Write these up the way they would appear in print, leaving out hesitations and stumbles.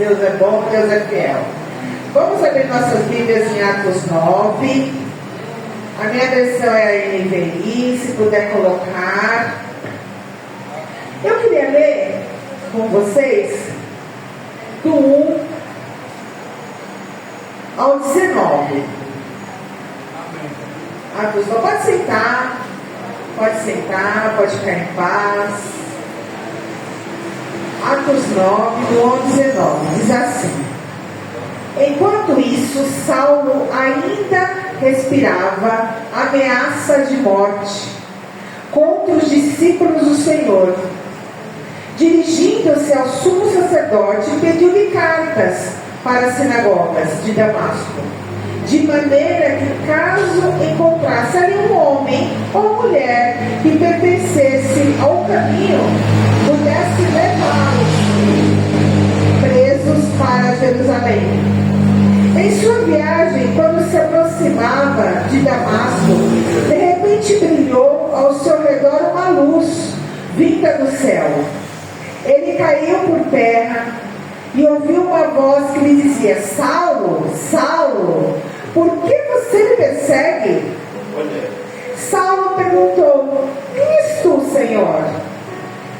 Deus é bom, Deus é fiel. Vamos abrir nossas Bíblias em Atos 9. A minha versão é a NVI, se puder colocar. Eu queria ler com vocês do 1 ao 19. Atos 9. Pode ficar em paz. Atos 9, do 1 ao 19, diz assim: enquanto isso, Saulo ainda respirava ameaça de morte contra os discípulos do Senhor. Dirigindo-se ao sumo sacerdote, pediu-lhe cartas para as sinagogas de Damasco, de maneira que, caso encontrasse ali um homem ou mulher que pertencesse ao caminho, pudesse levá-los presos para Jerusalém. Em sua viagem, quando se aproximava de Damasco, de repente brilhou ao seu redor uma luz vinda do céu. Ele caiu por terra e ouviu uma voz que lhe dizia: Saulo, Saulo, por que você me persegue? Saulo perguntou: quem és tu, Senhor?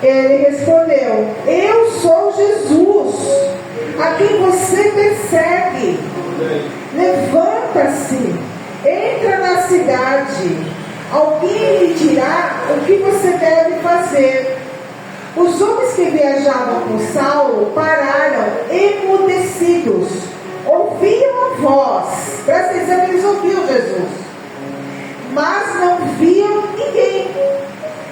Ele respondeu: eu sou Jesus, a quem você persegue. Levanta-se, entra na cidade, alguém lhe dirá o que você deve fazer. Os homens que viajavam com Saulo pararam emudecidos, ouviam a voz. Presta atenção, eles ouviam Jesus, mas não viam ninguém.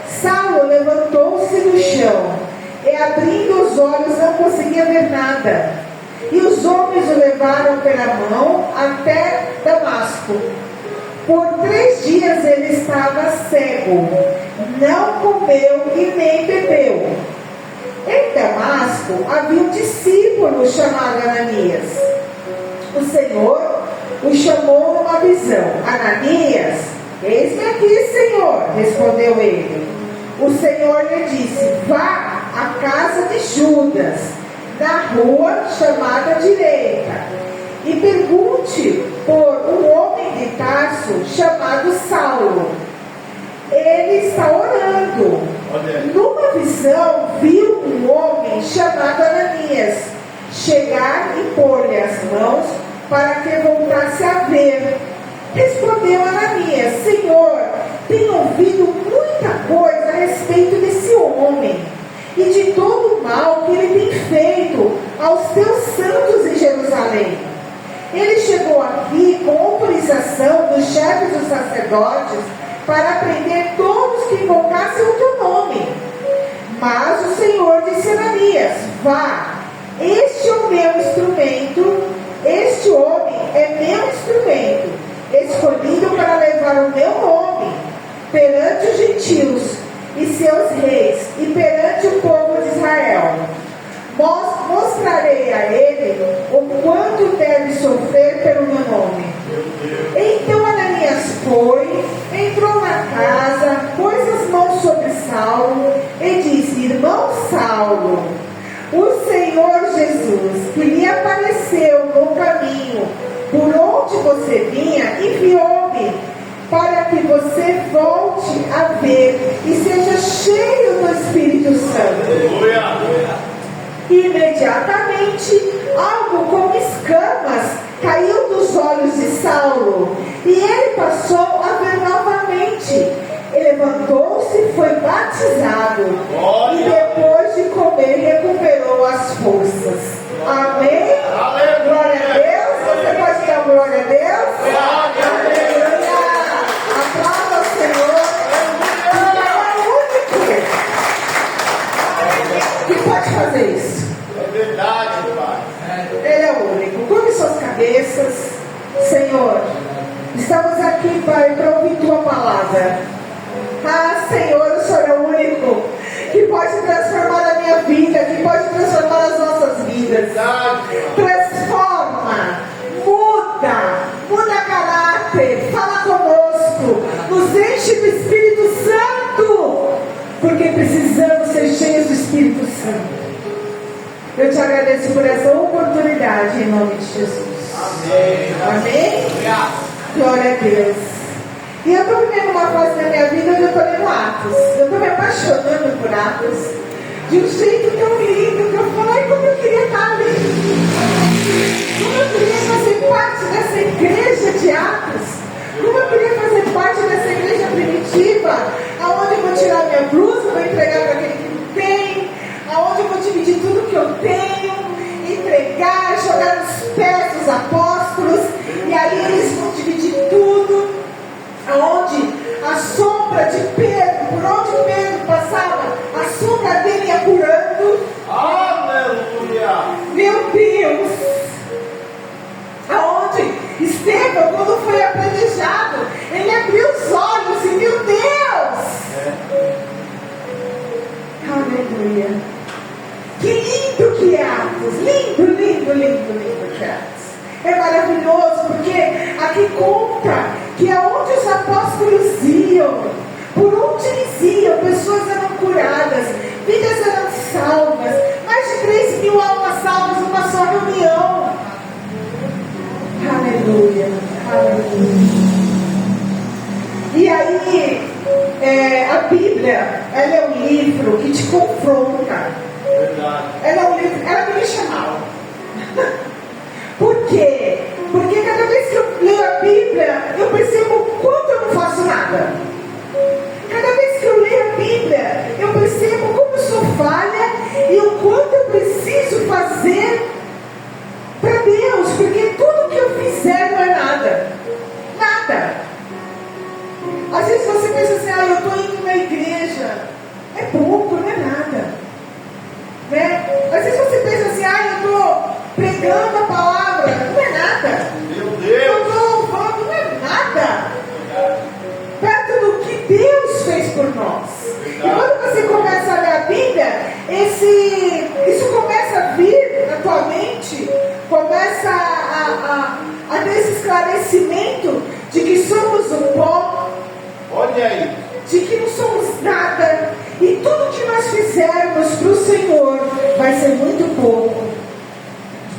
Saulo levantou-se do chão e, abrindo os olhos, não conseguia ver nada. E os homens o levaram pela mão até Damasco. Por 3 dias ele estava cego, não comeu e nem bebeu. Em Damasco havia um discípulo chamado Ananias. O Senhor o chamou numa visão. Ananias, eis-me aqui, Senhor, respondeu ele. O Senhor lhe disse: vá à casa de Judas, na rua chamada Direita, e pergunte por um homem de Tarso chamado Saulo. Ele está orando. Numa visão, viu um homem chamado Ananias chegar e pôr-lhe as mãos para que voltasse a ver. Respondeu Ananias: Senhor, tenho ouvido muita coisa a respeito desse homem e de todo o mal que ele tem feito aos teus santos em Jerusalém. Ele chegou aqui com autorização dos chefes dos sacerdotes para prender todos que invocassem o teu nome. Mas o Senhor disse a Ananias: vá, este é o meu instrumento, este homem é meu instrumento, escolhido para levar o meu nome perante os gentios e seus reis e perante o povo de Israel. Mostrarei a ele o quanto deve sofrer pelo meu nome. Então Ananias foi, entrou na casa, pôs as mãos sobre Saulo e disse: irmão Saulo, o Senhor Jesus, que lhe apareceu no caminho por onde você vinha, enviou-me para que você volte a ver e seja cheio do Espírito Santo. Imediatamente, algo como escamas caiu dos olhos de Saulo, e ele passou a ver novamente. Ele levantou-se e foi batizado, e depois de comer recuperou as forças. Amém? Glória a Deus. Você pode dar glória a Deus? Aleluia! Aplauda ao Senhor. Ele é o único que pode fazer isso. É verdade, Pai. Ele é o único. Curve suas cabeças. Senhor, estamos aqui, Pai, para ouvir Tua palavra. Ah, Senhor, o Senhor é o único que pode transformar a minha vida, que pode transformar as nossas vidas. Transforma, muda caráter, fala conosco, nos enche do Espírito Santo, porque precisamos ser cheios do Espírito Santo. Eu te agradeço por essa oportunidade nome de Jesus. Amém. Amém? Glória a Deus. E eu estou vivendo uma fase da minha vida onde eu estou lendo Atos. Eu estou me apaixonando por Atos. De um jeito tão lindo que eu falo, ai, como eu queria estar ali. Como eu queria fazer parte dessa igreja de Atos. Como eu queria fazer parte dessa igreja primitiva, aonde eu vou tirar minha blusa, vou entregar para aquele que não tem, aonde eu vou dividir tudo que eu tenho, entregar, jogar nos pés dos apóstolos, e aí eles vão dividir tudo, aonde a sombra de Pedro, por onde Pedro passava, a sombra dele ia curando. Aleluia. Meu Deus! Aonde Estevão, quando foi apedrejado, ele abriu os olhos e viu Deus. Aleluia. Que lindo que é Atos. Lindo, lindo, lindo, lindo que é Atos. É maravilhoso porque aqui conta que aonde os apóstolos iam, por onde eles iam, pessoas eram curadas, vidas eram salvas, mais de 3.000 almas salvas numa só reunião. Aleluia, aleluia. E aí, a Bíblia, ela é um livro que te confronta. Verdade. Ela é um livro, ela me deixa mal. Por quê? Porque cada vez que eu leio a Bíblia, eu percebo o quanto eu não faço nada. Cada vez que eu leio a Bíblia, eu percebo como eu sou falha e o quanto eu preciso fazer para Deus, porque tudo que eu fizer não é nada. Nada. Às vezes você pensa assim, eu estou indo na igreja. É pouco, não é nada. Né? Às vezes você pensa assim, eu estou pregando a palavra. Não é nada. Meu Eu Deus. estou louvando, não é nada. Perto do que Deus fez por nós. E quando você começa a ler a Bíblia, isso começa a vir na tua mente, começa a ter esse esclarecimento de que somos o pó, Olha aí. de que não somos nada, e tudo que nós fizermos para o Senhor vai ser muito pouco,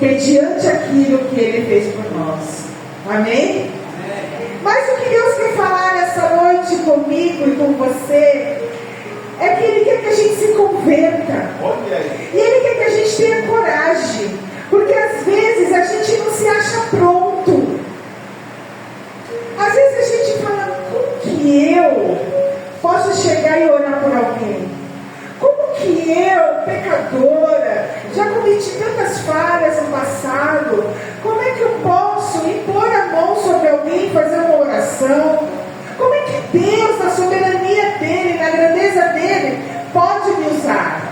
mediante aquilo que Ele fez por nós. Amém? Mas o que Deus quer falar nessa noite comigo e com você é que Ele quer que a gente se converta. Olha aí. E Ele quer que a gente tenha coragem, porque às vezes a gente não se acha pronto. Às vezes a gente fala, como que eu posso chegar e orar por alguém? Como que eu, pecadora, já cometi tantas falhas no passado, como é que eu posso impor a mão sobre alguém e fazer uma oração? Como é que Deus, na soberania dEle, na grandeza dEle, pode me usar?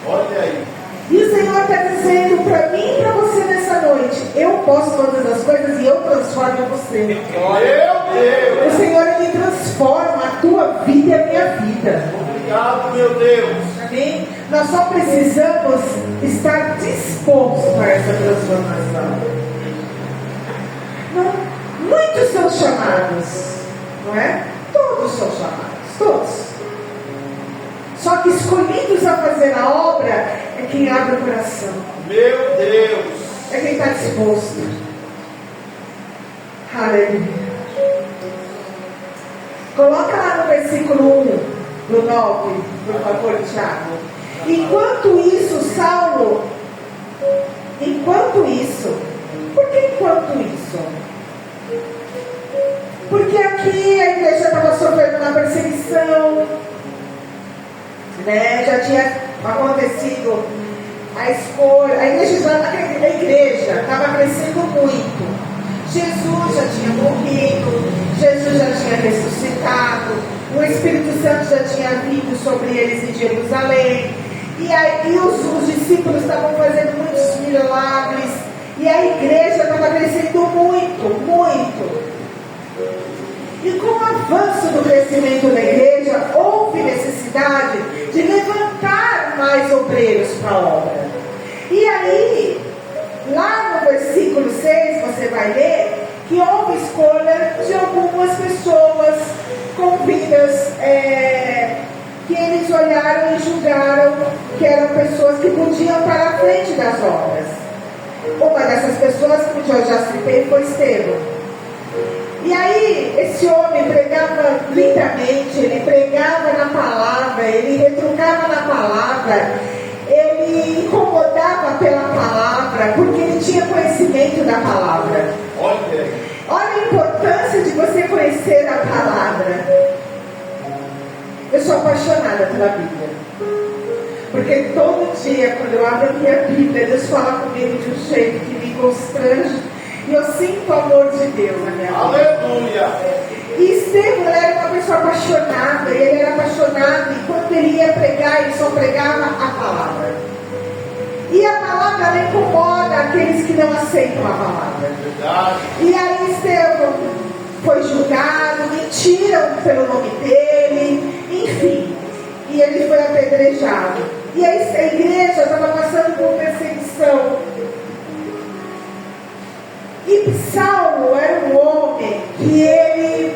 Olha aí. E o Senhor está dizendo para mim e para você nessa noite, eu posso todas as coisas e eu transformo você. Meu Deus. O Senhor, Ele transforma a tua vida e a minha vida. Obrigado, meu Deus. Amém? Nós só precisamos estar dispostos para essa transformação. Não, muitos são chamados, não é? Todos são chamados, todos. Só que escolhidos a fazer a obra é quem abre o coração. Meu Deus. É quem está disposto. Aleluia. Coloca lá no versículo 1 do 9, por favor, Tiago. Enquanto isso, por que enquanto isso? Porque aqui a igreja estava sofrendo uma perseguição, né? Já tinha acontecido a escolha, a igreja estava crescendo muito. Jesus já tinha morrido, Jesus já tinha ressuscitado, o Espírito Santo já tinha vindo sobre eles em Jerusalém, e aí os discípulos estavam fazendo muitos milagres, e a igreja estava crescendo muito, muito. E com o avanço do crescimento da igreja, houve necessidade de levantar mais obreiros para a obra. E aí, lá no versículo 6, você vai ler que houve escolha de algumas pessoas com vidas que eles olharam e julgaram que eram pessoas que podiam estar à frente das obras. Uma dessas pessoas que eu já citei foi Estevão. E aí, esse homem pregava lindamente, ele pregava na palavra, ele retrucava na palavra, ele incomodava pela palavra, porque ele tinha conhecimento da palavra. Olha a importância de você conhecer a palavra. Eu sou apaixonada pela Bíblia, porque todo dia, quando eu abro a minha Bíblia, Deus fala comigo de um jeito que me constrange, e eu sinto o amor de Deus na minha vida. Aleluia! E Estevão era uma pessoa apaixonada, e ele era apaixonado, e quando ele ia pregar, ele só pregava a palavra. E a palavra ela incomoda aqueles que não aceitam a palavra. Verdade. E aí Estevão foi julgado, mentiram pelo nome dele, enfim, e ele foi apedrejado. E aí a igreja estava passando por perseguição. E Saulo era um homem que ele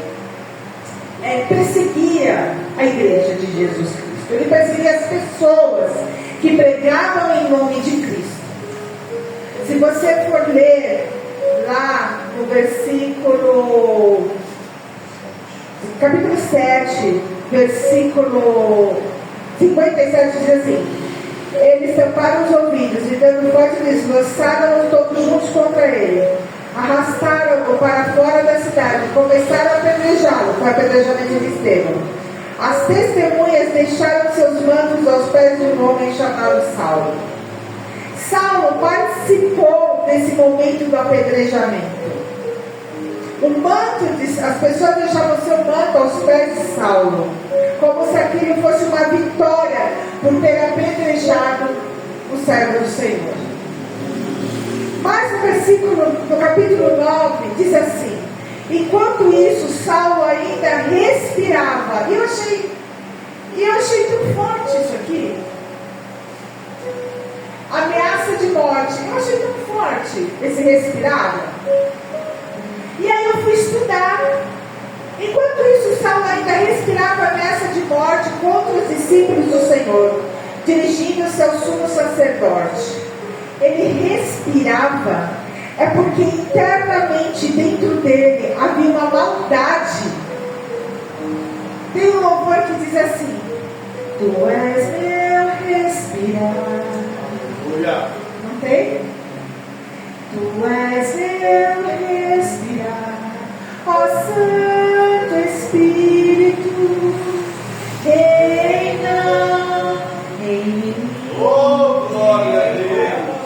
perseguia a igreja de Jesus Cristo. Ele perseguia as pessoas que pregavam em nome de Cristo. Se você for ler lá no versículo, capítulo 7, versículo 57, diz assim: eles tamparam os ouvidos e dando forte lhes lançaram-no todos juntos contra ele. Arrastaram-o para fora da cidade, começaram a apedrejá-lo. Foi o apedrejamento de Estevão. As testemunhas deixaram seus mantos aos pés de um homem chamado Saulo. Saulo participou desse momento do apedrejamento. O manto, as pessoas deixavam seu manto aos pés de Saulo, como se aquilo fosse uma vitória por ter apedrejado o servo do Senhor. Mas no versículo, no capítulo 9, diz assim: enquanto isso, Saulo ainda respirava. E eu achei tão forte isso aqui. Ameaça de morte. Eu achei tão forte esse respirava. E aí eu fui estudar. Enquanto isso, Saulo ainda respirava a ameaça de morte contra os discípulos do Senhor, dirigindo-se ao sumo sacerdote. Ele respirava, é porque internamente dentro dele havia uma maldade. Tem um louvor que diz assim: tu és meu respirar. Aleluia! Não tem? Tu és meu respirar, ó Santo Espírito, reina em mim. Oh, glória a Deus!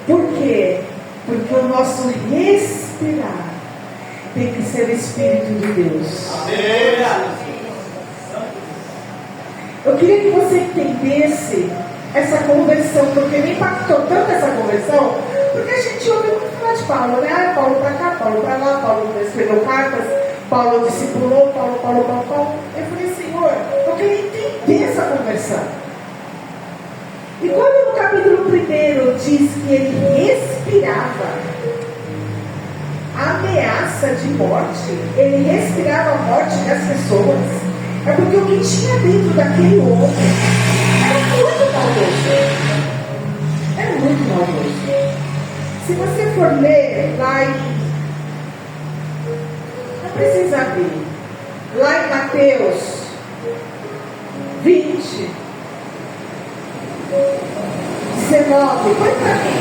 Por quê? Porque o nosso respirar tem que ser o Espírito de Deus. Amém! Eu queria que você entendesse essa conversão, porque me impactou tanto essa conversão, porque a gente ouve muito falar de Paulo, né? Ah, Paulo para cá, Paulo para lá, Paulo escreveu cartas, Paulo discipulou, Paulo. Eu falei: Senhor, eu queria entender essa conversão. E quando no capítulo 1 diz que ele respirava a ameaça de morte, ele respirava a morte das pessoas, é porque o que tinha dentro daquele homem era muito maldoso. Era muito maldoso. Se você for ler lá em... não precisa abrir. Lá em Mateus 20, 19. Põe para mim.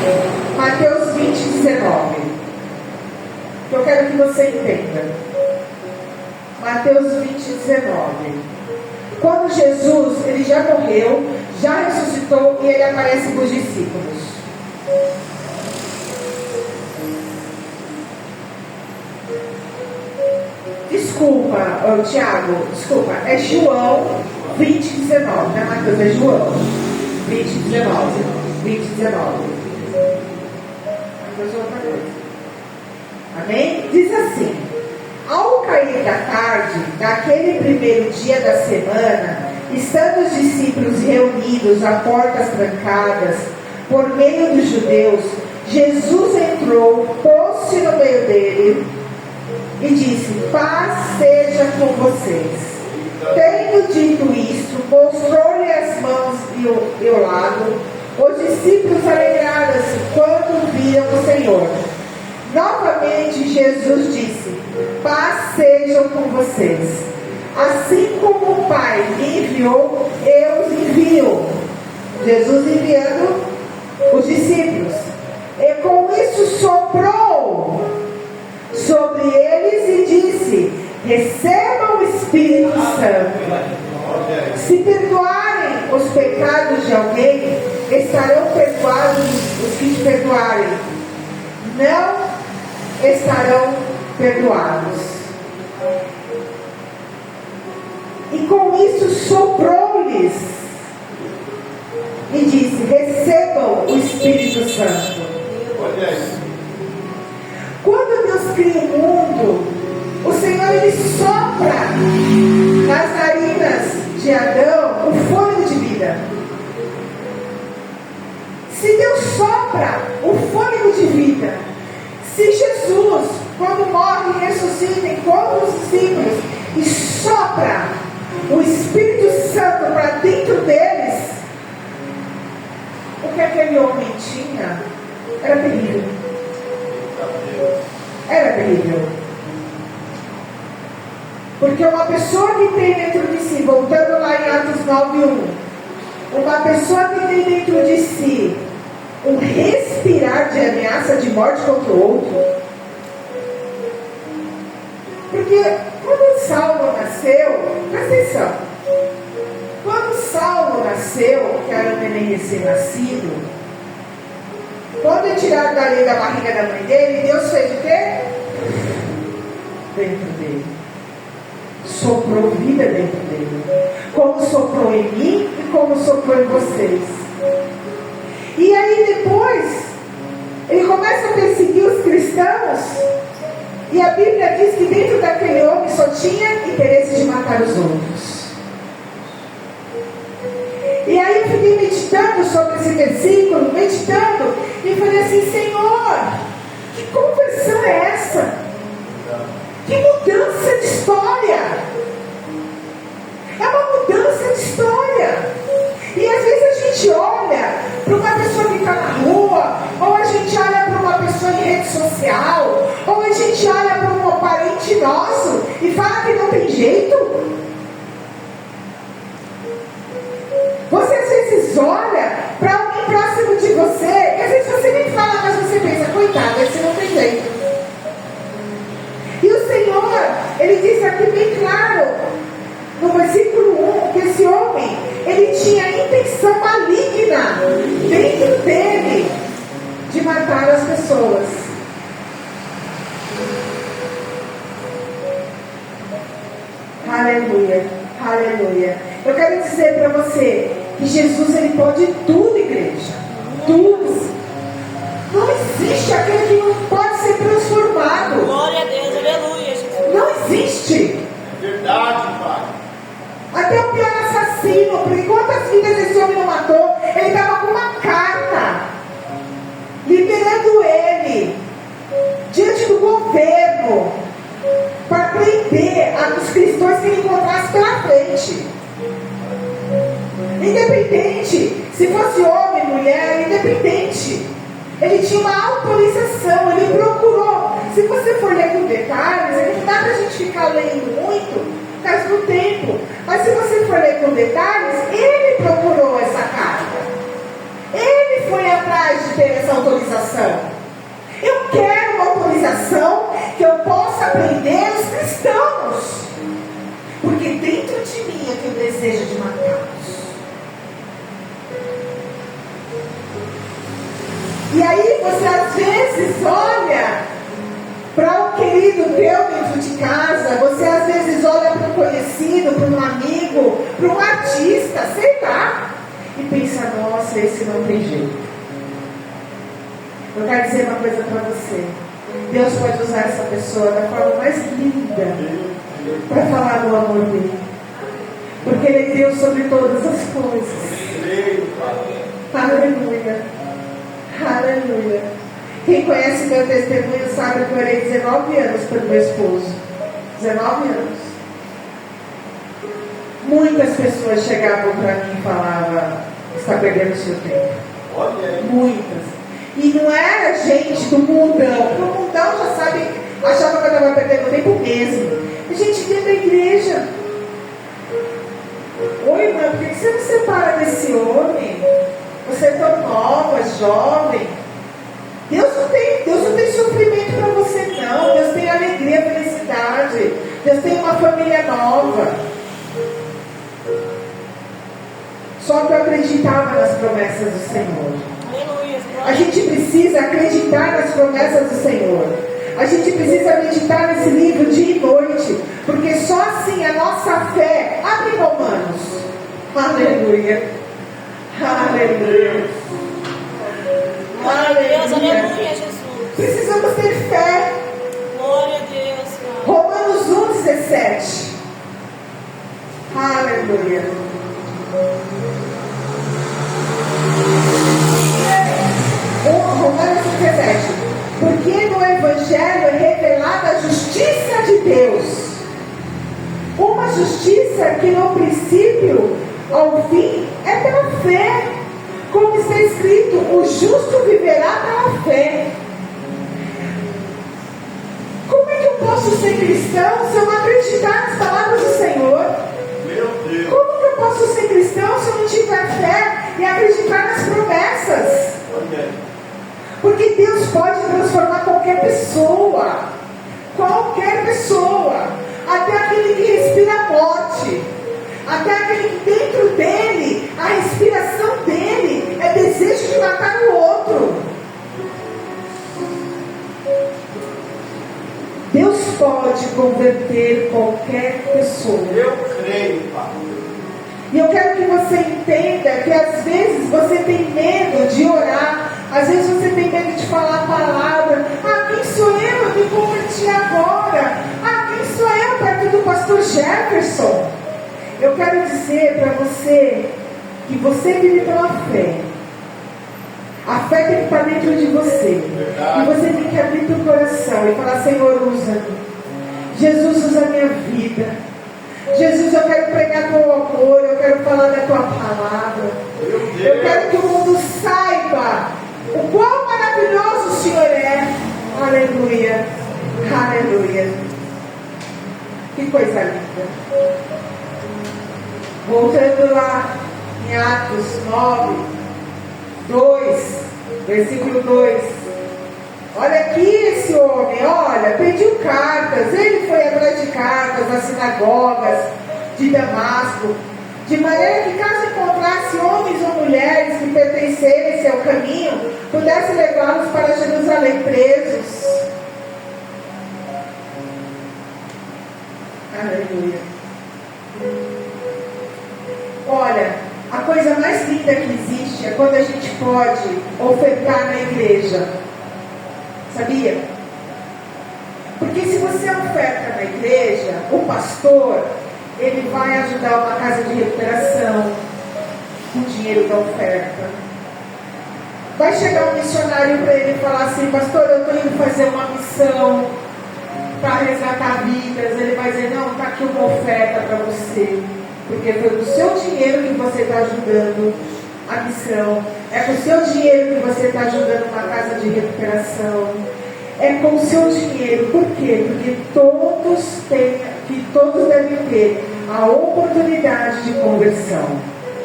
Mateus 20, 19. Que eu quero que você entenda. Mateus 20, 19. Quando Jesus, ele já morreu, já ressuscitou e ele aparece para os discípulos. Desculpa, Tiago, desculpa, é João 20, 19, não é Mateus, é João 20, 19. 20, 19. Mateus é outra coisa. Amém? Diz assim: ao cair da tarde, daquele primeiro dia da semana, estando os discípulos reunidos a portas trancadas, por meio dos judeus, Jesus entrou, pôs-se no meio dele e disse: paz seja com vocês. Tendo dito isto, mostrou-lhe as mãos e o lado. Os discípulos alegraram-se quando viram o Senhor. Novamente Jesus disse: paz sejam com vocês. Assim como o Pai me enviou, eu os envio. Jesus enviando os discípulos. E com isso soprou sobre eles e disse: recebam o Espírito Santo. Se perdoarem os pecados de alguém, estarão perdoados os que te perdoarem. Não estarão perdoados. E com isso soprou-lhes e disse: recebam o Espírito Santo. Quando Deus cria o mundo, o Senhor ele sopra nas narinas de Adão o fôlego de vida. Se Deus sopra o fôlego de vida, se Jesus, quando morre e ressuscita, encontra os discípulos e sopra o Espírito Santo para dentro deles, o que aquele homem tinha era terrível. Era terrível. Porque uma pessoa que tem dentro de si, voltando lá em Atos 9:1, uma pessoa que tem dentro de si um respirar de ameaça de morte contra o outro. Porque quando Saulo nasceu, presta atenção, quando Saulo nasceu, que era um neném recém-nascido, quando tiraram dali da barriga da mãe dele, Deus fez o quê? Dentro dele. Soprou vida dentro dele. Como soprou em mim e como soprou em vocês. E aí depois, ele começa a perseguir os cristãos. E a Bíblia diz que dentro daquele homem só tinha interesse de matar os outros. E aí eu fiquei meditando sobre esse versículo, meditando, e falei assim: Senhor, que conversão é essa? Que mudança de história! É uma mudança de história. E às vezes a gente olha para uma pessoa que está na rua, ou a gente olha para uma pessoa em rede social, ou a gente olha para um parente nosso e fala que não tem jeito. Você às vezes olha para alguém próximo de você, e às vezes você nem fala, mas você pensa: coitado, esse não tem jeito. E o Senhor, Ele diz aqui bem claro, no versículo 1, que esse homem, ele tinha a intenção maligna dentro dele de matar as pessoas. Aleluia, aleluia. Eu quero dizer para você que Jesus, ele pode tudo, igreja. Tudo. Não existe aquele que não pode ser transformado. Glória a Deus, aleluia, Jesus. Não existe. É verdade, Pai. Até o pior assassino, porque quantas vidas esse homem não matou? Ele estava com uma carta liberando ele diante do governo para prender os cristãos que ele encontrasse pela frente. Independente se fosse homem, mulher, independente. Ele tinha uma autorização, ele procurou. Se você for ler com detalhes, não dá para a gente ficar lendo muito por causa do tempo. Mas se você for ler com detalhes, ele procurou essa carta. Ele foi atrás de ter essa autorização. Eu quero uma autorização que eu possa prender os cristãos. Porque dentro de mim eu tenho o desejo de matá-los. E aí você às vezes olha para um querido teu dentro de casa, você às vezes olha para um conhecido, para um amigo, para um artista, sei lá, e pensa: nossa, esse não tem jeito. Eu quero dizer uma coisa para você: Deus pode usar essa pessoa da forma mais linda para falar do amor dele, porque Ele é Deus sobre todas as coisas. Aleluia. Aleluia. Quem conhece meu testemunho sabe que eu orei 19 anos pelo meu esposo. 19 anos. Muitas pessoas chegavam para mim e falavam: está perdendo o seu tempo. Olha aí. Muitas. E não era gente do mundão, porque o mundão já sabe, achava que eu estava perdendo tempo mesmo. A gente dentro da igreja. Oi, irmã, por que você não separa desse homem? Você é tão nova, jovem. Deus não tem sofrimento para você, não. Deus tem alegria, felicidade. Deus tem uma família nova. Só que eu acreditava nas promessas do Senhor. A gente precisa acreditar nas promessas do Senhor. A gente precisa meditar nesse livro dia e noite. Porque só assim a nossa fé. Abre Romanos. Aleluia. Aleluia. Glória a Deus, aleluia, Jesus. Precisamos ter fé. Glória a Deus. Romanos 1,17. Aleluia. Romanos 1,17. Porque no Evangelho é revelada a justiça de Deus. Uma justiça que no princípio ao fim é pela fé. Como está escrito, o justo viverá pela fé. Como é que eu posso ser cristão se eu não acreditar nas palavras do Senhor? Meu Deus. Como que eu posso ser cristão se eu não tiver fé e acreditar nas promessas? Olha aí. Porque Deus pode transformar qualquer pessoa. Qualquer pessoa. Até aquele que respira a morte. Até aquele que dentro dele, a respiração dele é desejo de matar o outro. Deus pode converter qualquer pessoa. Eu creio, Pai. E eu quero que você entenda que às vezes você tem medo de orar. Às vezes você tem medo de falar a palavra. Ah, quem sou eu? Eu me converti agora. Ah, quem sou eu perto do pastor Jefferson? Eu quero dizer para você que você vive pela fé. A fé tem que estar dentro de você. E você tem que abrir teu coração e falar: Senhor, usa-me. Jesus, usa a minha vida. Jesus, eu quero pregar teu amor. Eu quero falar da tua palavra. Eu quero que o mundo saiba o quão maravilhoso o Senhor é. Aleluia. Aleluia. Que coisa linda. Voltando lá em Atos 9, 2, versículo 2. Olha aqui esse homem, olha, pediu cartas. Ele foi atrás de cartas nas sinagogas de Damasco, de maneira que caso encontrasse homens ou mulheres que pertencessem ao caminho, pudesse levá-los para Jerusalém presos. Aleluia. Olha, a coisa mais linda que existe é quando a gente pode ofertar na igreja. Sabia? Porque se você oferta na igreja, o pastor, ele vai ajudar uma casa de recuperação com o dinheiro da oferta. Vai chegar um missionário para ele e falar assim: pastor, eu estou indo fazer uma missão para resgatar vidas. Ele vai dizer: não, está aqui uma oferta para você. Porque foi com o seu dinheiro que você está ajudando a missão. É com o seu dinheiro que você está ajudando uma casa de recuperação. É com o seu dinheiro. Por quê? Porque todos devem ter a oportunidade de conversão.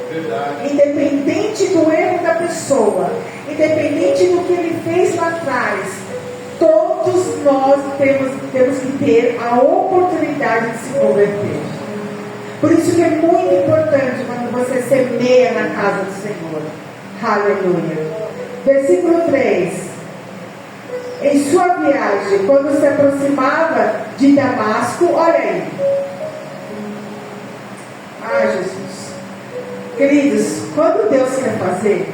Verdade. Independente do erro da pessoa, independente do que ele fez lá atrás, todos nós temos que ter a oportunidade de se converter. Por isso que é muito importante quando você semeia na casa do Senhor. Aleluia. Versículo 3. Em sua viagem, quando se aproximava de Damasco, olha aí. Ah, Jesus. Queridos, quando Deus quer fazer,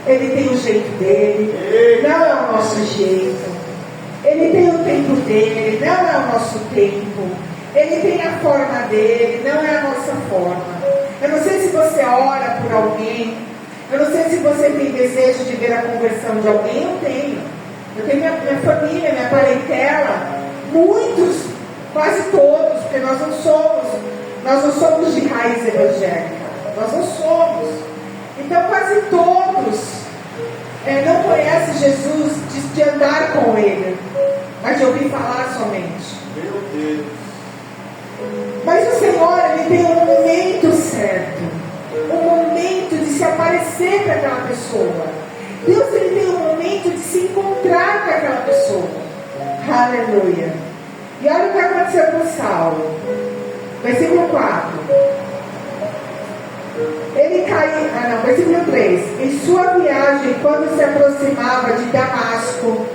Ele tem o jeito dele, não é o nosso jeito. Ele tem o tempo dele, não é o nosso tempo. Ele tem a forma dele, não é a nossa forma. Eu não sei se você ora por alguém. Eu não sei se você tem desejo de ver a conversão de alguém. Eu tenho. Eu tenho minha família, minha parentela. Muitos, quase todos, porque nós não somos de raiz evangélica. Nós não somos. Então quase todos não conhecem Jesus de andar com Ele, mas de ouvir falar somente. Meu Deus. Mas o Senhor, Ele tem um momento certo, um momento de se aparecer para aquela pessoa. Deus, Ele tem um momento de se encontrar com aquela pessoa. Aleluia. E olha o que aconteceu com Saulo. Versículo 4. Ele caiu, versículo 3. Em sua viagem, quando se aproximava de Damasco,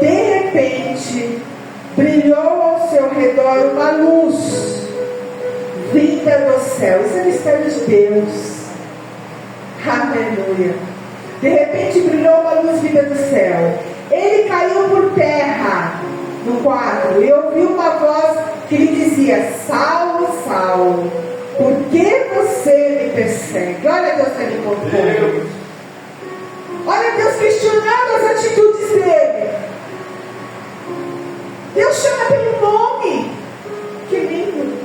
de repente, brilhou ao seu redor uma luz vinda do céu. Isso é mistério de Deus. Aleluia. De repente brilhou uma luz vinda do céu. Ele caiu por terra. No 4. E ouviu uma voz que lhe dizia: Saulo, Saulo, por que você me persegue? Olha Deus que ele contou. Olha Deus questionando as atitudes dele. Deus chama pelo nome. Que lindo.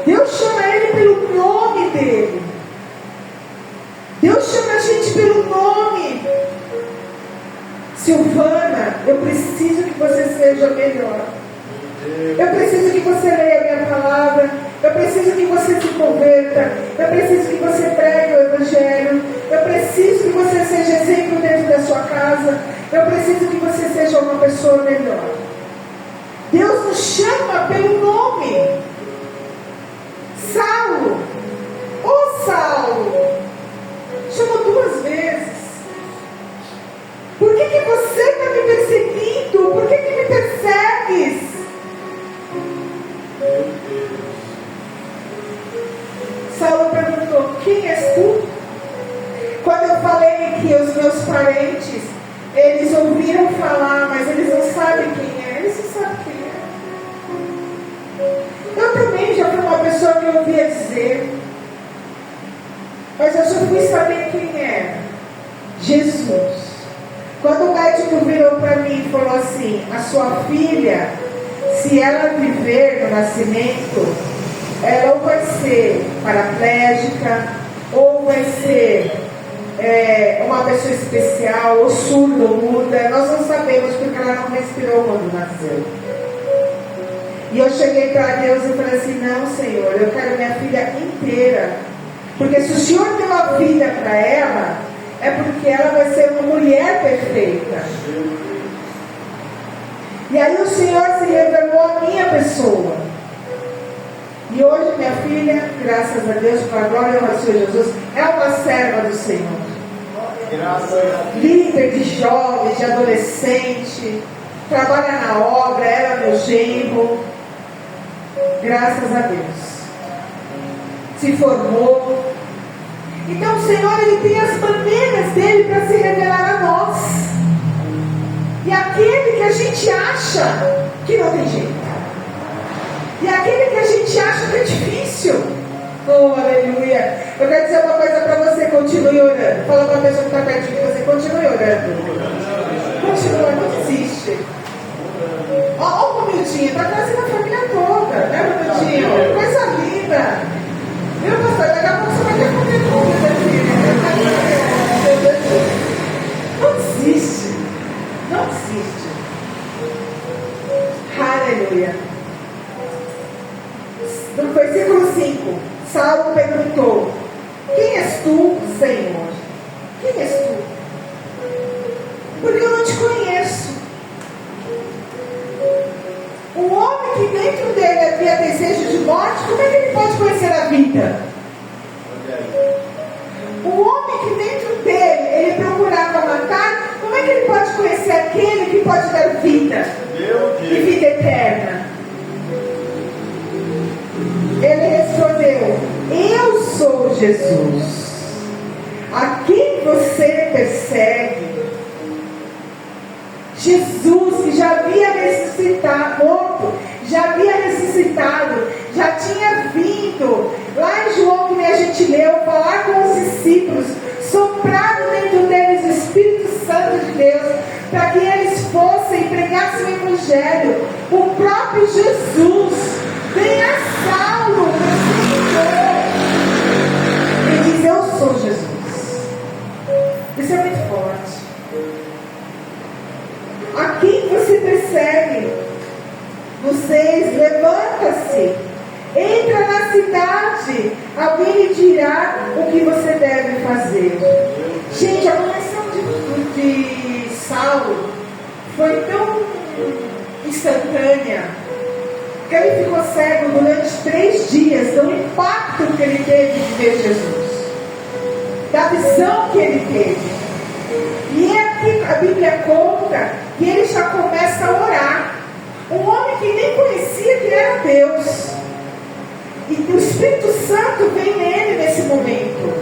Deus chama ele pelo nome dele. Deus chama a gente pelo nome. Silvana, eu preciso que você seja melhor. Eu preciso que você leia a minha palavra. Eu preciso que você se converta. Eu preciso que você pregue o Evangelho. Eu preciso que você seja exemplo dentro da sua casa. Eu preciso que você seja uma pessoa melhor. Deus nos chama pelo nome. Saulo, ô Saulo, chamou 2 vezes. Por que você está me perseguindo? Por que me persegues? Saulo perguntou: quem és tu? Quando eu falei que os meus parentes, eles ouviram falar, mas eles não sabem quem é. Eles não sabem quem é. Eu também já fui uma pessoa que eu ouvia dizer, mas eu só fui saber quem é. Jesus. Quando o médico virou para mim e falou assim: a sua filha, se ela viver no nascimento, ela ou vai ser paraplégica, ou vai ser uma pessoa especial, ou surda ou muda. Nós não sabemos, porque ela não respirou quando nasceu. E eu cheguei para Deus e falei assim: não, Senhor, eu quero minha filha inteira. Porque se o Senhor deu a vida para ela, é porque ela vai ser uma mulher perfeita. E aí o Senhor se revelou a minha pessoa. E hoje minha filha, graças a Deus, para a glória do Senhor Jesus, é uma serva do Senhor. Líder de jovens, de adolescente, trabalha na obra, ela é meu genro. Graças a Deus. Se formou. Então o Senhor, Ele tem as maneiras dele para se revelar a nós. E aquele que a gente acha que não tem jeito, e aquele que a gente acha que é difícil, oh aleluia. Eu quero dizer uma coisa para você: continue orando. Fala para a pessoa que está perto de você: continue orando. Continua, não desiste. Ó o Romildinho, está trazendo a família toda, né, Romildinho? Coisa linda. Viu, pastor? Daqui a pouco você vai ter que comer tudo aqui. Não desiste. Não desiste. Aleluia. No versículo 5, Saulo perguntou: quem és tu, Senhor? Quem és tu? Porque eu não te conheço. Um homem que dentro dele havia desejo de morte, como é que ele pode conhecer a vida? Um homem que dentro dele ele procurava matar, como é que ele pode conhecer aquele que pode dar vida e vida eterna? Ele respondeu: eu sou Jesus, a quem você persegue. Jesus, que já havia ressuscitado, morto, já havia ressuscitado, já tinha vindo lá em João, que a gente leu, falar com os discípulos, soprado dentro deles o Espírito Santo de Deus, para que eles fossem, pregassem o Evangelho. O próprio Jesus vem a Saulo, ele diz: eu sou inimigos se perseguem. No 6, levanta-se, entra na cidade, alguém lhe dirá o que você deve fazer. Gente, a conversão de Saulo foi tão instantânea que ele ficou cego durante 3 dias do impacto que ele teve de ver Jesus, da visão que ele teve. E aqui a Bíblia conta que ele já começa a orar. Um homem que nem conhecia que era Deus. E o Espírito Santo vem nele nesse momento.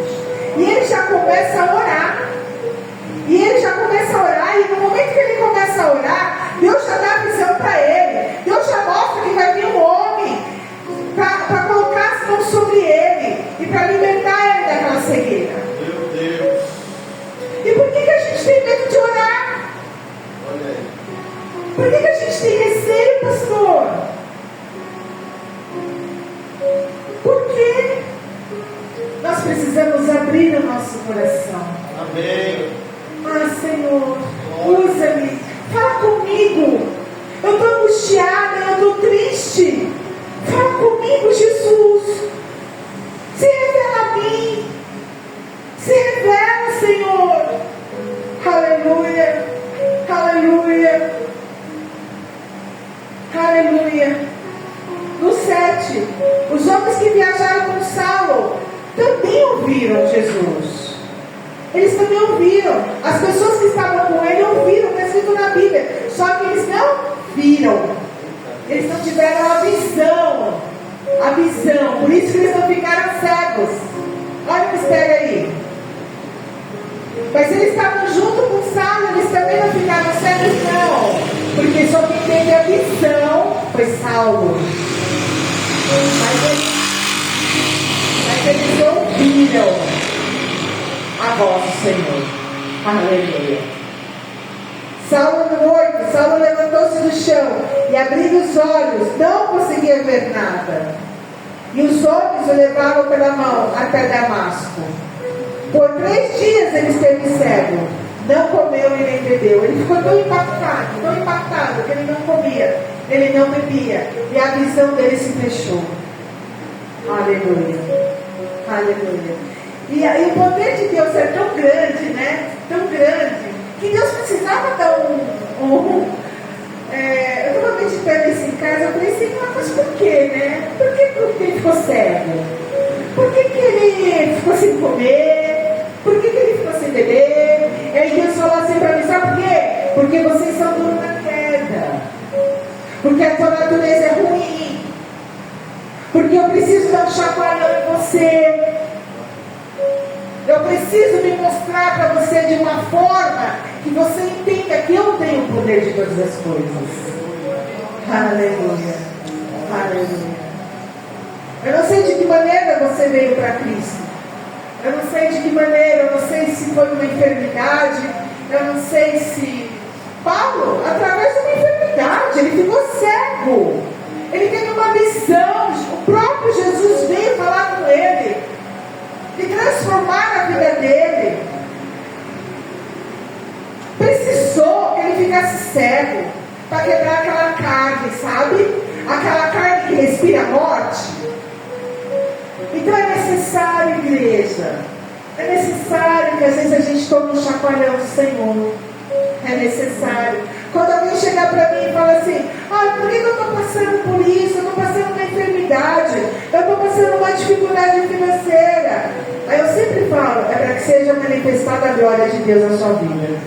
E ele já começa a orar. E no momento que ele começa a orar, Deus já dá a visão para ele. Deus já mostra que vai vir um homem para colocar as mãos sobre ele e para libertar ele daquela cegueira. Meu Deus. E por que a gente tem medo de orar? Olha aí. Por que a gente tem receio, pastor? Porque nós precisamos abrir o nosso coração. Amém. Ah, Senhor, usa-me, fala comigo. Eu estou angustiada, eu estou triste. Fala comigo, Jesus. Se revela a mim. Se revela, Senhor. Aleluia, aleluia, aleluia. No 7, os homens que viajaram com Saulo também ouviram Jesus. Eles também ouviram. As pessoas que estavam com ele ouviram, está escrito na Bíblia. Só que eles não viram. Eles não tiveram a visão. A visão. Por isso que eles não ficaram cegos. Olha o mistério aí. Mas eles estavam junto com Saulo. Eles também não ficaram cegos, não. Porque só quem teve a visão foi Saulo. Mas eles ouviram a voz do Senhor. Aleluia. Saulo no 8, Saulo levantou-se do chão e abrindo os olhos, não conseguia ver nada. E os homens o levavam pela mão até Damasco. Por 3 dias ele esteve cego, não comeu e nem bebeu. Ele ficou tão impactado que ele não comia, ele não bebia, e a visão dele se fechou. Aleluia. Aleluia. E o poder de Deus é tão grande, né? Tão grande, que Deus precisava dar eu estava meditando isso em casa, eu falei, Senhor, mas por quê, né? Por que ele ficou cego? Por que ele ficou sem comer? Por que ele ficou sem beber? E aí Deus falou assim para mim, sabe por quê? Porque vocês são donos da queda. Porque a tua natureza é ruim. Porque eu preciso dar um chacoalhão em você. Eu preciso me mostrar para você de uma forma que você entenda que eu tenho o poder de todas as coisas. Aleluia. Aleluia. Eu não sei de que maneira você veio para Cristo. Eu não sei de que maneira, eu não sei se foi uma enfermidade, eu não sei se... Paulo, através de uma enfermidade, ele ficou cego. Ele teve uma visão, o próprio Jesus veio falar com ele e transformar a vida dele. Precisou que ele ficasse cego para quebrar aquela carne, sabe? Aquela carne que respira a morte. Então é necessário, igreja, é necessário que às vezes a gente tome um chacoalhão do Senhor. É necessário. Quando alguém chegar para mim e fala assim, por que eu estou passando por isso? Eu estou passando uma enfermidade, eu estou passando uma dificuldade financeira. Aí eu sempre falo, é para que seja manifestada a glória de Deus na sua vida.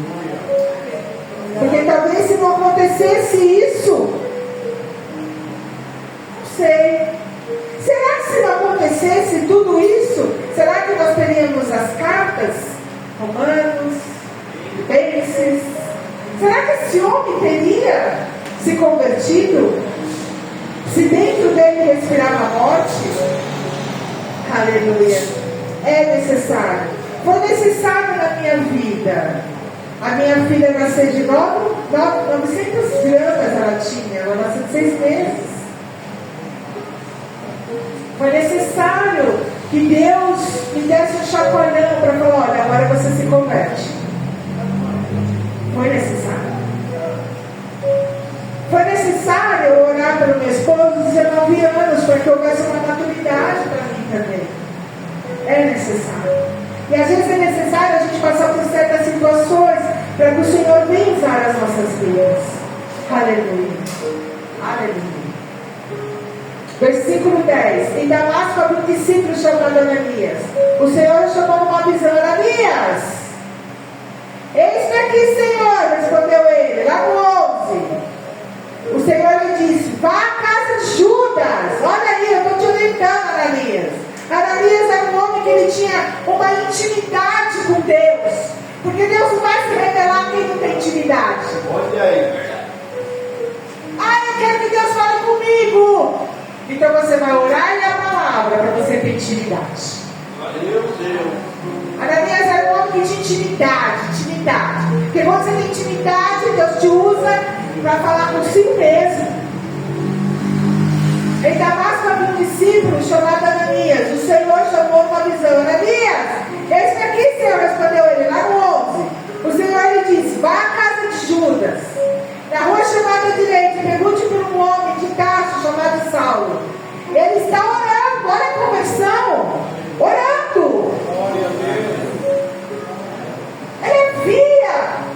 Porque talvez se não acontecesse isso, não sei. Será que se não acontecesse tudo isso, será que nós teríamos as cartas? Romanos, Filipenses? Será que esse homem teria se convertido? Se dentro dele respirava a morte? Aleluia. É necessário. Foi necessário na minha vida. A minha filha nasceu de 900 gramas, ela tinha. Ela nasceu de 6 meses. Foi necessário que Deus me desse um chacoalhão para falar, olha, agora você se converte. Foi necessário. esposo, 19 anos, para que houvesse uma maturidade para mim também. É necessário. E às vezes é necessário a gente passar por certas situações para que o Senhor venha usar as nossas vidas. Aleluia. Aleluia. Versículo 10. Em Damasco havia um discípulo chamado Ananias. O Senhor chamou numa visão: Ananias. Eis-me aqui, Senhor, respondeu ele. Lá no 11. O Senhor lhe disse: vá à casa de Judas. Olha aí, eu estou te orientando, Ananias. Ananias era um homem que ele tinha uma intimidade com Deus. Porque Deus não vai se revelar a quem não tem intimidade. Olha aí. Eu quero que Deus fale comigo. Então você vai orar e a palavra para você ter intimidade. Meu Deus. Ananias era um homem que tinha intimidade. Porque quando você tem intimidade, Deus te usa para falar consigo mesmo. Em Damasco havia um discípulo chamado Ananias. O Senhor chamou uma visão: Ananias, eis-me aqui, Senhor, respondeu ele. Lá no 11. O Senhor lhe disse: vá à casa de Judas, na rua chamada direita, e pergunte por um homem de Tarso chamado Saulo. Ele está orando. Olha a conversão. Orando. Glória a Deus. Ele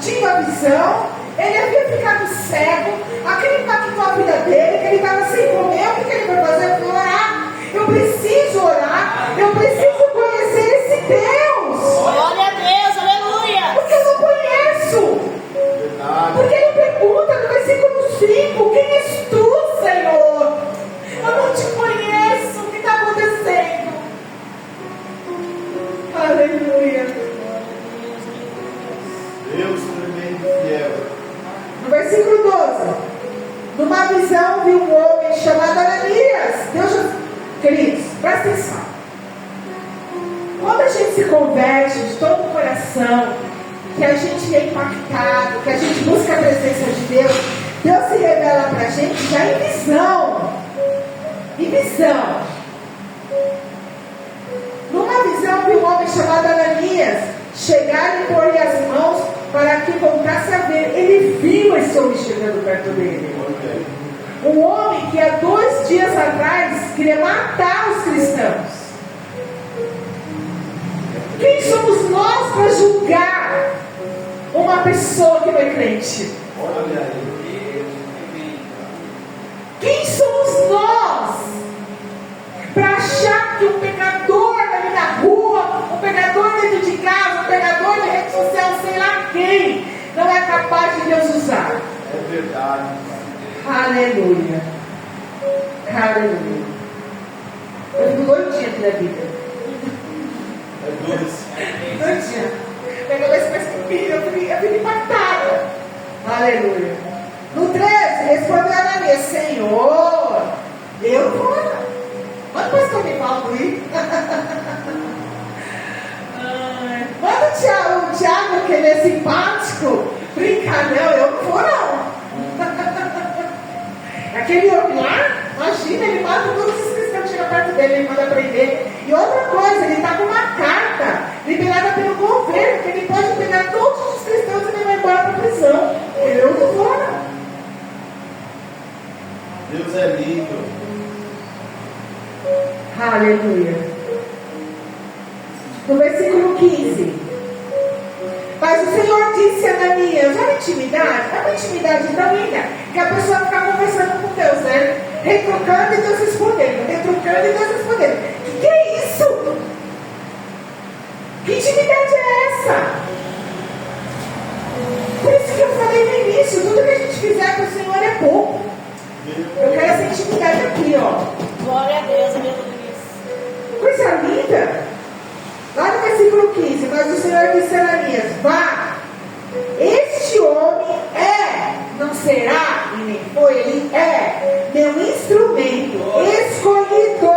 tinha uma visão, ele havia ficado cego, aquele impactou a vida dele, que ele estava sem comer. O que ele foi fazer? Ele foi orar. Eu preciso orar, eu preciso conhecer esse Deus. Glória a Deus, aleluia. Porque eu não conheço. Verdade. Porque ele pergunta no versículo 5: quem és tu, Senhor? Eu não te conheço, o que está acontecendo? Aleluia. Deus tremendo e fiel. No versículo 12: numa visão viu um homem chamado Ananias. Queridos, presta atenção. Quando a gente se converte de todo o coração, que a gente é impactado, que a gente busca a presença de Deus, Deus se revela para a gente já em visão. Em visão. Numa visão viu um homem chamado Ananias chegar e pôr-lhe as mãos para que voltasse a ver. Ele viu esse homem chegando perto dele. Um homem que há 2 dias atrás queria matar os cristãos. Quem somos nós para julgar uma pessoa que não é crente? Olha aí. Quem somos nós para achar que um pecador ali na rua, um pecador dentro de casa, um pecador de rede social, sei lá quem, não é capaz de Deus usar? É verdade. Aleluia. Aleluia. Eu fico doidinha aqui da vida. É doce. Doidinha. Minha cabeça parece que pira, eu fico impactada. Aleluia. No 13, respondeu Ananias: Senhor, eu vou orar. Manda o pastor me falar comigo. Manda o Tiago, que ele é simpático, brincar. Não, eu não vou não. Aquele homem lá, imagina, ele mata todos os cristãos que chegam perto dele, ele manda prender. E outra coisa, ele está com uma carta liberada pelo governo, que ele pode pegar todos os cristãos e levar embora para a prisão. Eu não vou não. Deus é lindo. Aleluia. No versículo 15: mas o Senhor disse a Ananias: olha a intimidade, é uma intimidade tão linda que a pessoa fica conversando com Deus, né? Retrucando e Deus respondendo, retrucando e Deus respondendo. Que é isso? Que intimidade é essa? Por isso que eu falei no início: tudo que a gente fizer para o Senhor é pouco. Eu quero essa intimidade aqui, ó. Glória a Deus, aleluia. Coisa linda. Lá no versículo 15: mas o Senhor disse a Ananias: vá, este homem não será, e nem foi, ele é meu instrumento escolhido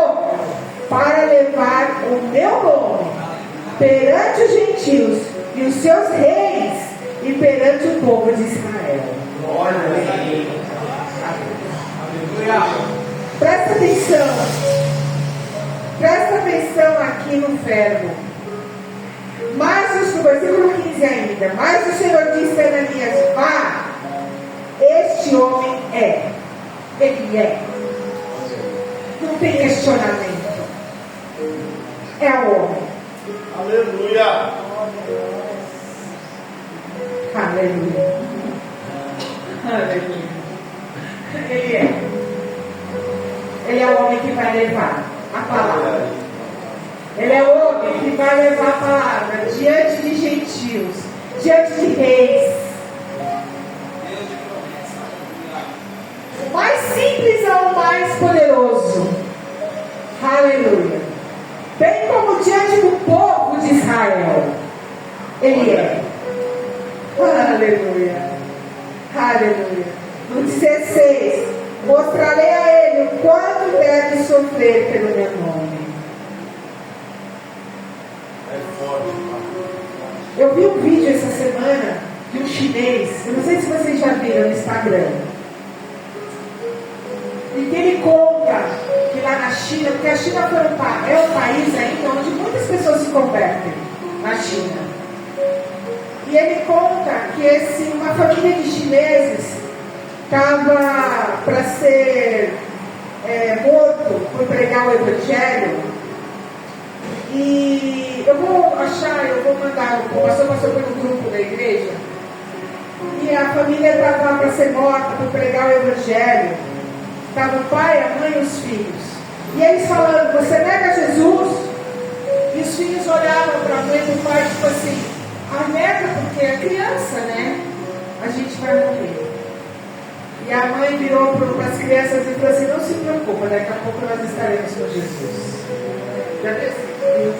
para levar o meu nome perante os gentios e os seus reis e perante o povo de Israel. Glória a Deus. Aleluia. Presta atenção. Presta atenção aqui no verbo. Mas no versículo 15 ainda: mas o Senhor disse a Ananias: vá, este homem ele é tem questionamento. É o homem. Aleluia. Aleluia. Aleluia. Ele é o homem que vai levar a palavra. Ele é o homem que vai levar a palavra diante de gentios, diante de reis. O mais simples é o mais poderoso. Aleluia. Bem como diante do povo de Israel. Ele é. Aleluia. Aleluia. No 16, mostrarei a ele o quanto deve sofrer pelo meu nome. Eu vi um vídeo essa semana de um chinês, eu não sei se vocês já viram no Instagram, e que ele conta que lá na China, porque a China é um país ainda onde muitas pessoas se convertem na China. E ele conta que uma família de chineses estava para ser morto por pregar o Evangelho. E eu vou mandar, o pastor passou pelo grupo da igreja. E a família estava para ser morta por pregar o Evangelho. Estava o pai, a mãe e os filhos. E eles falando, você nega Jesus? E os filhos olhavam para a mãe e o pai, tipo assim, nega porque é criança, né? A gente vai morrer. E a mãe virou para as crianças e falou assim, não se preocupa, daqui a pouco nós estaremos com Jesus. Já pensei?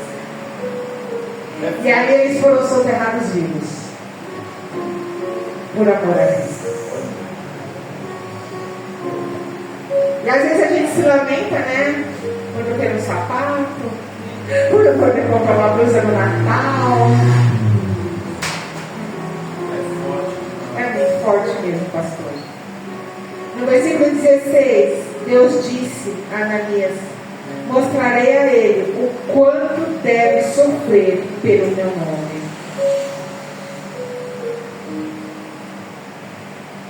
E aí eles foram soterrados vivos. Por amor a Cristo. E às vezes a gente se lamenta, né? Quando tem um sapato, quando poder comprar uma blusa no Natal. É muito forte mesmo, pastor. No versículo 16, Deus disse a Ananias, mostrarei a ele o quanto deve sofrer pelo meu nome.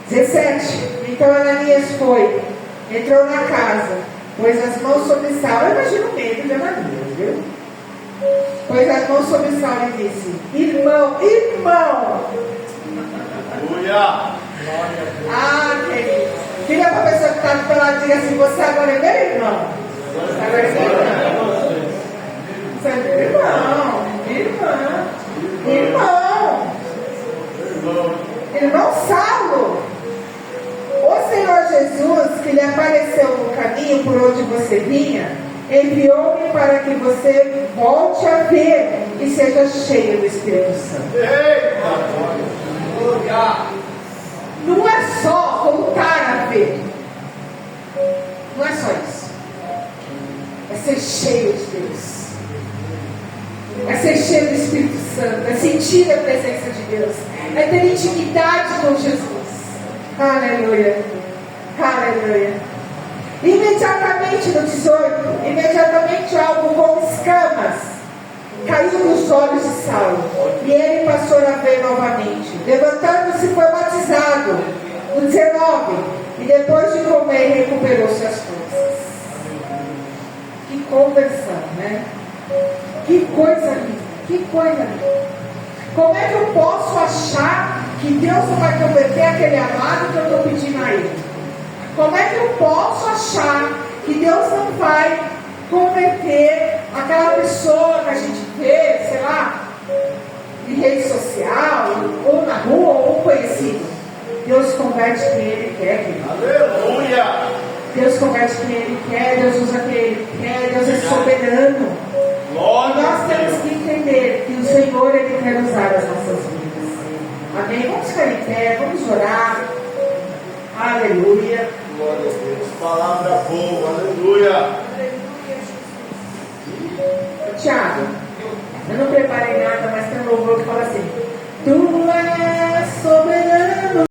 17. Então Ananias foi, entrou na casa, pôs as mãos sobre Saulo. Eu imagino o medo de Ananias, viu? Pôs as mãos sobre Saulo e disse, irmão, Aleluia. querido, diga para a pessoa que está do teu lado, diga assim, você agora é meu irmão. Agora é meu irmão. Você é meu irmão Saulo. O Senhor Jesus, que lhe apareceu no caminho por onde você vinha, enviou-me para que você volte a ver e seja cheio do Espírito Santo. Não é só voltar a ver. Não é só isso. É ser cheio de Deus. É ser cheio do Espírito Santo. É sentir a presença de Deus. É ter intimidade com Jesus. Aleluia. Aleluia. Imediatamente no 18, imediatamente algo com escamas caiu dos olhos de Saulo, e ele passou a ver novamente. Levantando-se, foi batizado. No 19, e depois de comer, recuperou-se as forças. Que conversão, né? Que coisa linda, que coisa linda. Como é que eu posso achar que Deus não vai converter aquele amado que eu estou pedindo a Ele? Como é que eu posso achar que Deus não vai converter aquela pessoa que a gente vê, sei lá, em rede social, ou na rua, ou conhecido? Deus converte quem Ele quer, querido. Aleluia! Deus converte quem Ele quer, Deus usa quem Ele quer, Deus é soberano. Nós temos que entender que o Senhor, Ele quer usar as nossas vidas. Amém? Vamos ficar em pé, vamos orar. Aleluia. Glória a Deus. Palavra boa, aleluia. Tiago, eu não preparei nada, mas